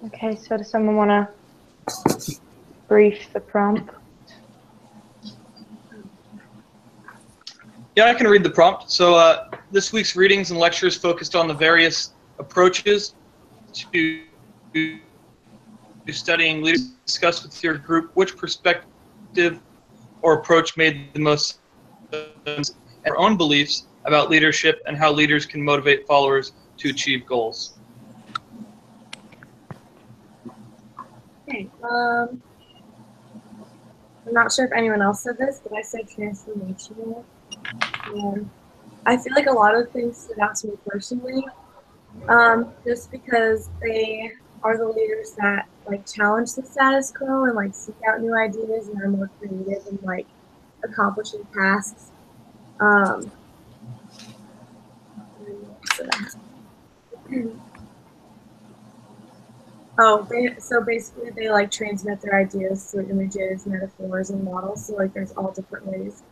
Okay, so does someone want to brief the prompt? Yeah, I can read the prompt. So this week's readings and lectures focused on the various approaches to studying leadership. Discuss with your group which perspective or approach made the most sense, and our own beliefs about leadership and how leaders can motivate followers to achieve goals. Okay. I'm not sure if anyone else said this, but I said transformational. I feel like a lot of things stood out to me personally, just because they are the leaders that like challenge the status quo and like seek out new ideas and are more creative and like accomplishing tasks. So basically they like transmit their ideas through images, metaphors, and models. So like there's all different ways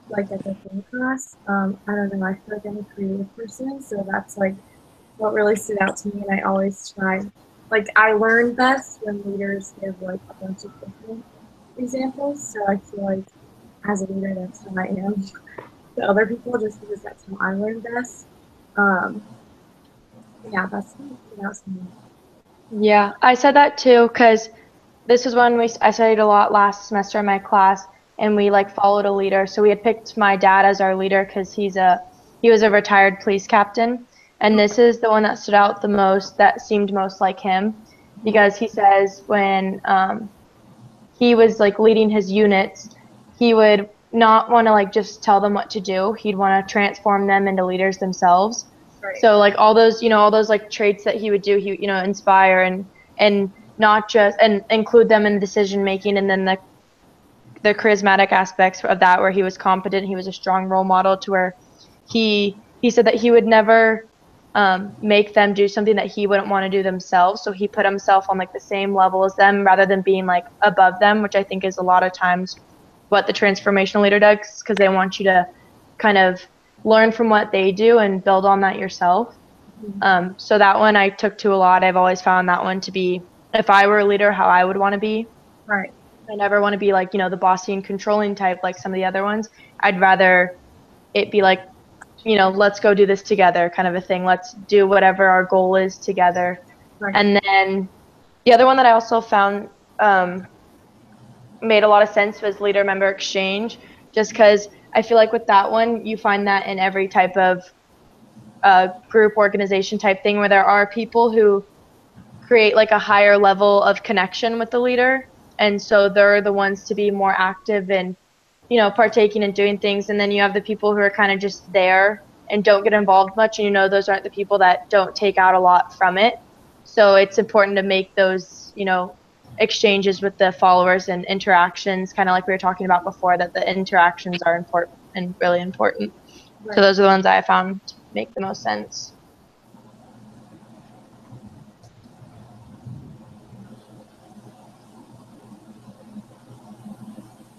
like that they come across. I don't know, I feel like I'm a creative person, so that's like what really stood out to me, and I always try, like I learn best when leaders give like a bunch of different examples, so I feel like as a leader that's how I am to other people, just because that's how I learn best. Yeah, that's me. Yeah, I said that too because this is when I studied a lot last semester in my class, and we like followed a leader. So we had picked my dad as our leader because he was a retired police captain, and this is the one that stood out the most, that seemed most like him, because he says when he was like leading his units, he would not want to like just tell them what to do. He'd want to transform them into leaders themselves. Right. So like all those like traits that he would do, he inspire and not just and include them in decision making, and then the charismatic aspects of that, where he was competent, he was a strong role model, to where he said that he would never make them do something that he wouldn't want to do themselves. So he put himself on like the same level as them rather than being like above them, which I think is a lot of times what the transformational leader does, because they want you to kind of learn from what they do and build on that yourself. So that one I took to a lot. I've always found that one to be, if I were a leader, how I would want to be. Right. I never want to be like, the bossy and controlling type like some of the other ones. I'd rather it be like, let's go do this together kind of a thing. Let's do whatever our goal is together. Right. And then the other one that I also found made a lot of sense was leader member exchange, just because I feel like with that one, you find that in every type of group organization type thing, where there are people who create like a higher level of connection with the leader. And so they're the ones to be more active and, partaking and doing things. And then you have the people who are kind of just there and don't get involved much. And, those aren't the people that don't take out a lot from it. So it's important to make those, exchanges with the followers and interactions, kind of like we were talking about before, that the interactions are important and really important. Right. So those are the ones I found make the most sense.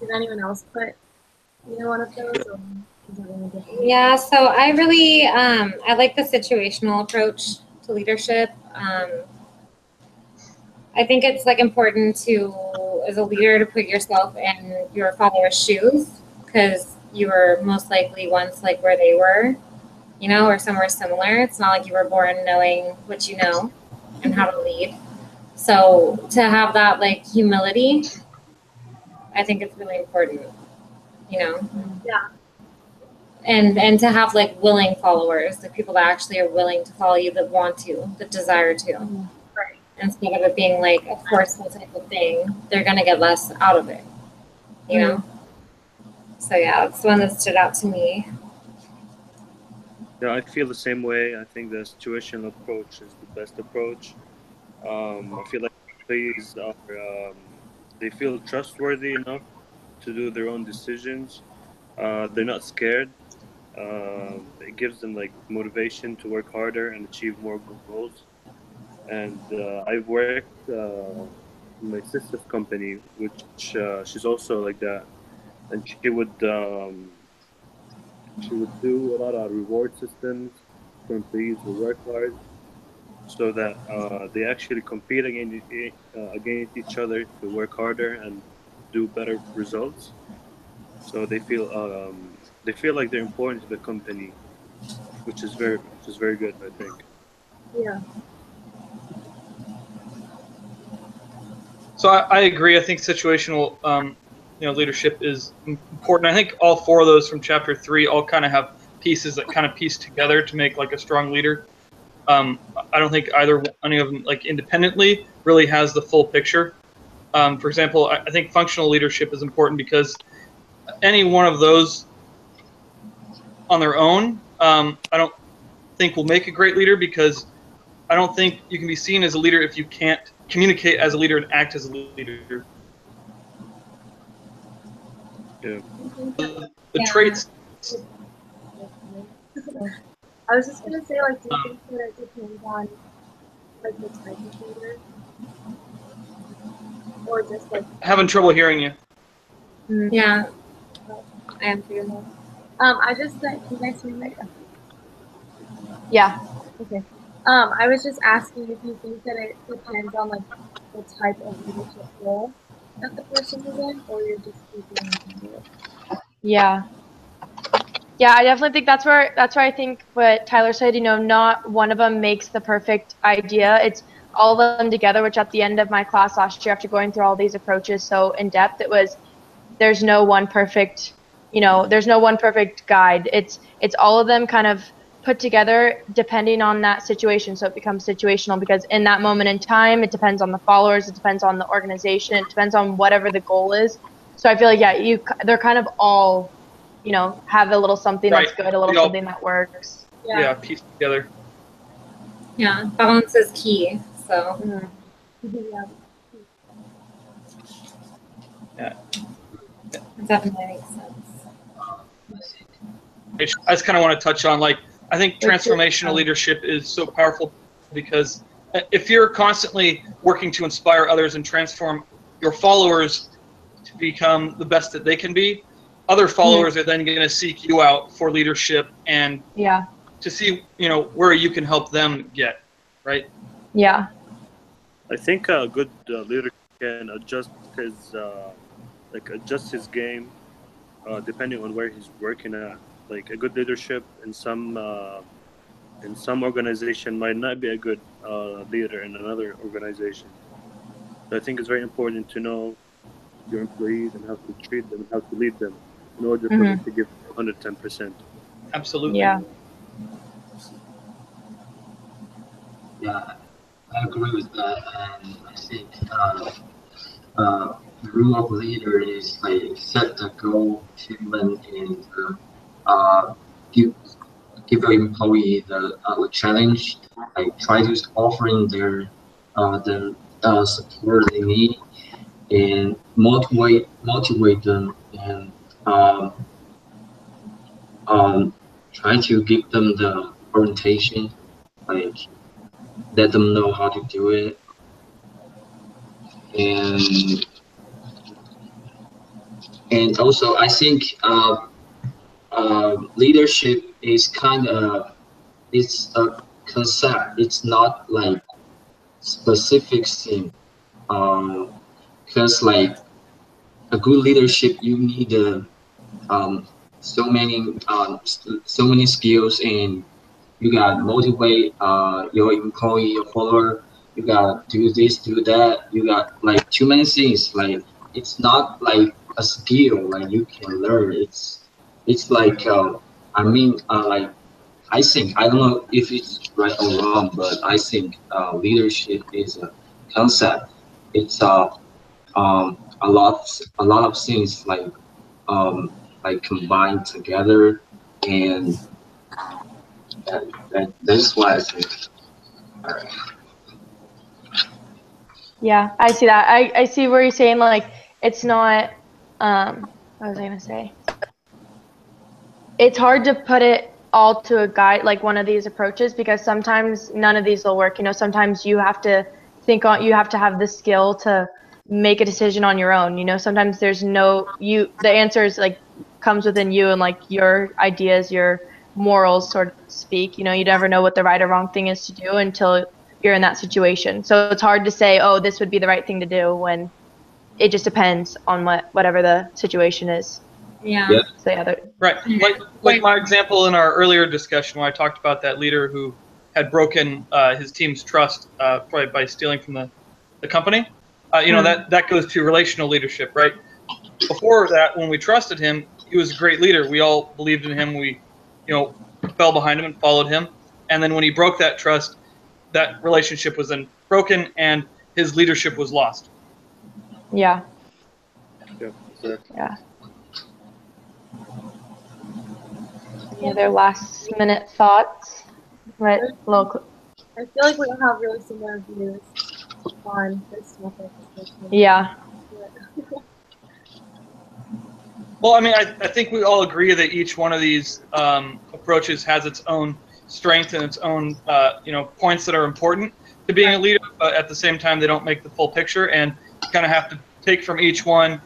Did anyone else put one of those? Yeah, so I really I like the situational approach to leadership. I think it's like important to, as a leader, to put yourself in your follower's shoes, because you were most likely once like where they were, or somewhere similar. It's not like you were born knowing what you know and how to lead. So to have that like humility, I think it's really important, Yeah. And to have like willing followers, the people that actually are willing to follow you, that want to, that desire to. Right. Instead of it being like a forceful type of thing, they're gonna get less out of it, So yeah, it's the one that stood out to me. Yeah, I feel the same way. I think the situational approach is the best approach. I feel like employees are they feel trustworthy enough to do their own decisions. They're not scared. It gives them like motivation to work harder and achieve more goals. And I've worked in my sister's company, which she's also like that, and she would do a lot of reward systems for employees who work hard. so that they actually compete against each other to work harder and do better results. So they feel like they're important to the company, which is very good, I think. Yeah. So I agree. I think situational, leadership is important. I think all four of those from chapter 3 all kind of have pieces that kind of piece together to make like a strong leader. I don't think any of them like independently really has the full picture. For example, I think functional leadership is important because any one of those on their own, I don't think will make a great leader, because I don't think you can be seen as a leader if you can't communicate as a leader and act as a leader. Yeah. The traits. I was just gonna say, like, do you think that it depends on like the type of leader, or just like Having trouble hearing you. Yeah, I am too. I just said, can you guys hear me? Yeah. Okay. I was just asking if you think that it depends on like the type of leadership role that the person is in, or you're just keeping it. Yeah. Yeah, I definitely think that's where I think what Tyler said, not one of them makes the perfect idea. It's all of them together, which at the end of my class last year, after going through all these approaches so in depth, it was there's no one perfect, there's no one perfect guide. It's all of them kind of put together depending on that situation. So it becomes situational because in that moment in time, it depends on the followers, it depends on the organization, it depends on whatever the goal is. So I feel like, yeah, they're kind of all, have a little something that's good, a little something that works. Yeah, piece together. Yeah, balance is key. So. Yeah. That definitely makes sense. I just kind of want to touch on, like, I think transformational leadership is so powerful because if you're constantly working to inspire others and transform your followers to become the best that they can be, other followers are then going to seek you out for leadership and to see, where you can help them get, right? Yeah. I think a good leader can adjust his game depending on where he's working at. Like a good leadership in some organization might not be a good leader in another organization. So I think it's very important to know your employees and how to treat them and how to lead them in order for them to give 110%. Absolutely. Yeah. Yeah, I agree with that, and I think the rule of leader is like set the goal, achievement, and give your employee the challenge, like try to offering their the support they need, and motivate them, and try to give them the orientation, like let them know how to do it, and also I think leadership is kind of, it's a concept. It's not like specific thing. Because like a good leadership, you need so many skills, and you got to motivate your employee, your follower. You got to do this, do that. You got like too many things. Like it's not like a skill like you can learn. It's like like I think, I don't know if it's right or wrong, but I think leadership is a concept. It's a lot of things like combined together, and that's why I think. All right. Yeah, I see that. I see where you're saying, like, it's not, what was I going to say? It's hard to put it all to a guide, like one of these approaches, because sometimes none of these will work. Sometimes you have to you have to have the skill to make a decision on your own. Sometimes there's the answer is like comes within you and like your ideas, your morals, sort of speak. You never know what the right or wrong thing is to do until you're in that situation. So it's hard to say, oh, this would be the right thing to do, when it just depends on whatever the situation is. Yeah. Yeah. So yeah, Right. Like my example in our earlier discussion when I talked about that leader who had broken his team's trust by stealing from the company. You know, that goes to relational leadership, right? Before that, when we trusted him, he was a great leader. We all believed in him. We, you know, fell behind him and followed him. And then when he broke that trust, that relationship was then broken and his leadership was lost. yeah. Yeah, exactly. Yeah. Any other last minute thoughts? Right. Local. I feel like we all have really similar views on this topic. Yeah. Well, I mean, I think we all agree that each one of these approaches has its own strength and its own, you know, points that are important to being a leader, but at the same time, they don't make the full picture, and you kind of have to take from each one,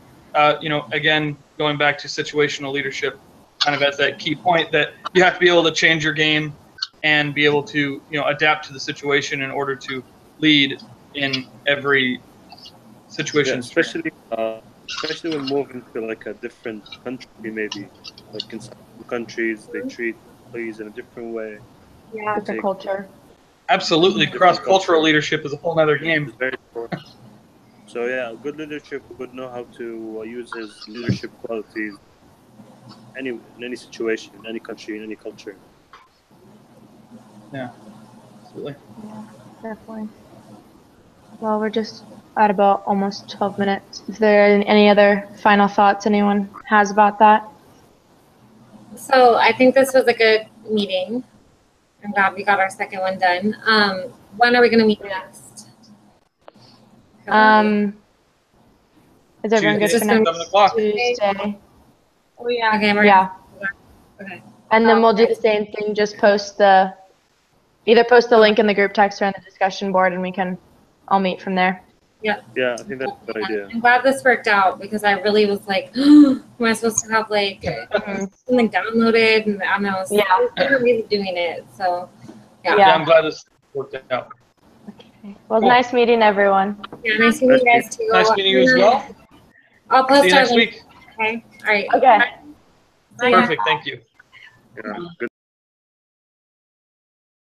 you know, again, going back to situational leadership, kind of as that key point that you have to be able to change your game and be able to, you know, adapt to the situation in order to lead in every situation. Yeah, especially when moving to like a different country, maybe like in some countries they treat employees in a different way. Yeah. Different culture. Absolutely, cross-cultural leadership is a whole other game. It's very important. So yeah, good leadership would know how to use his leadership qualities in any situation, in any country, in any culture. Yeah, absolutely. Yeah, definitely. Well, we're just at about almost 12 minutes. Is there any other final thoughts anyone has about that? So I think this was a good meeting. I'm glad we got our second one done. When are we going to meet next? Is everyone good Tuesday, for 7 next o'clock. Tuesday? Oh yeah. Okay, Yeah. Okay. And then we'll do the same thing, just either post the link in the group text or on the discussion board, and we can all meet from there. Yeah. Yeah, I think that's a good idea. I'm glad this worked out because I really was like, am I supposed to have like something downloaded? And I was really doing it. So Yeah, I'm glad this worked out. Okay. Well, nice meeting everyone. yeah, nice meeting you guys too. Nice meeting you as well. I'll post See you our next link. week. Okay. All right. Okay. Bye. Perfect. Thank you. Yeah, good.